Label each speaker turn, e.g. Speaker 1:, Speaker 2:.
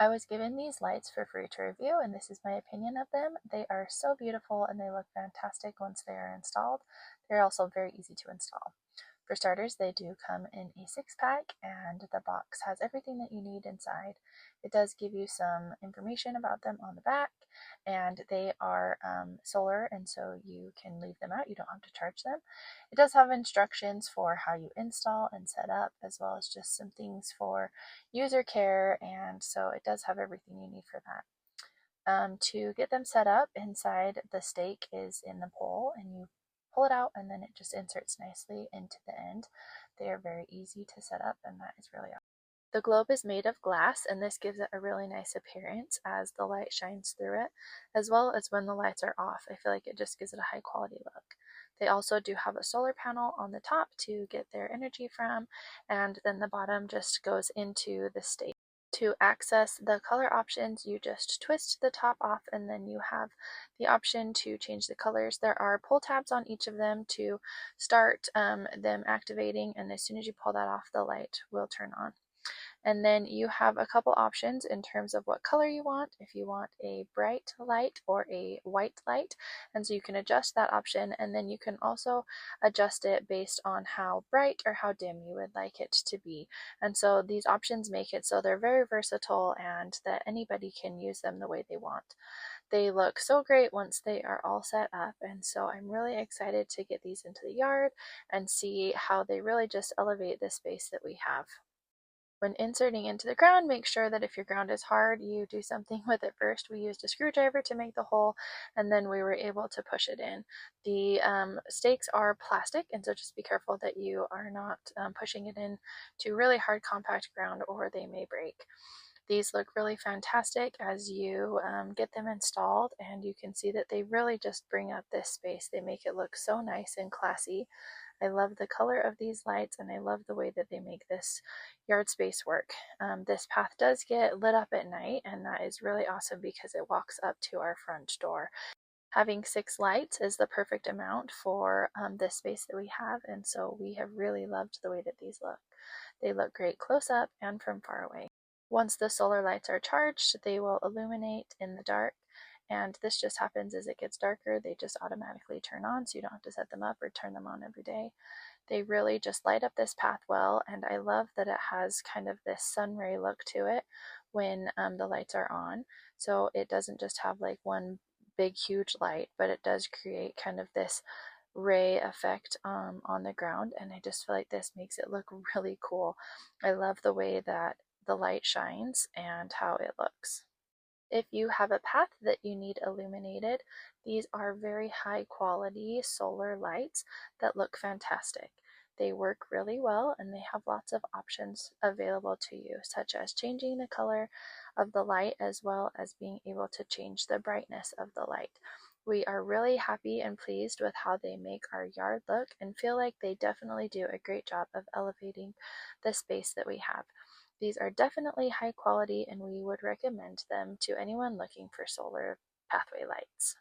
Speaker 1: I was given these lights for free to review, and this is my opinion of them. They are so beautiful and they look fantastic once they are installed. They're also very easy to install. For starters, they do come in a 6-pack, and the box has everything that you need inside. It does give you some information about them on the back, and they are solar, and so you can leave them out. You don't have to charge them. It does have instructions for how you install and set up, as well as just some things for user care, and so it does have everything you need for that. To get them set up, inside the stake is in the pole, and you pull it out and then it just inserts nicely into the end. They are very easy to set up, and that is really awesome. The globe is made of glass, and this gives it a really nice appearance as the light shines through it, as well as when the lights are off. I feel like it just gives it a high quality look. They also do have a solar panel on the top to get their energy from, and then the bottom just goes into the stake. To access the color options, you just twist the top off, and then you have the option to change the colors. There are pull tabs on each of them to start them activating, and as soon as you pull that off, the light will turn on. And then you have a couple options in terms of what color you want, if you want a bright light or a white light, and so you can adjust that option, and then you can also adjust it based on how bright or how dim you would like it to be. And so these options make it so they're very versatile and that anybody can use them the way they want. They look so great once they are all set up, and so I'm really excited to get these into the yard and see how they really just elevate the space that we have. When inserting into the ground, make sure that if your ground is hard, you do something with it first. We used a screwdriver to make the hole, and then we were able to push it in. The stakes are plastic, and so just be careful that you are not pushing it in to really hard compact ground, or they may break. These look really fantastic as you get them installed, and you can see that they really just bring up this space. They make it look so nice and classy. I love the color of these lights, and I love the way that they make this yard space work. This path does get lit up at night, and that is really awesome because it walks up to our front door. Having 6 lights is the perfect amount for this space that we have, and so we have really loved the way that these look. They look great close up and from far away. Once the solar lights are charged, they will illuminate in the dark, and this just happens as it gets darker. They just automatically turn on, so you don't have to set them up or turn them on every day. They really just light up this path well, and I love that it has kind of this sun ray look to it when the lights are on. So it doesn't just have like one big huge light, but it does create kind of this ray effect on the ground, and I just feel like this makes it look really cool. I love the way that the light shines and how it looks. If you have a path that you need illuminated, these are very high quality solar lights that look fantastic. They work really well, and they have lots of options available to you, such as changing the color of the light as well as being able to change the brightness of the light. We are really happy and pleased with how they make our yard look, and feel like they definitely do a great job of elevating the space that we have. These are definitely high quality, and we would recommend them to anyone looking for solar pathway lights.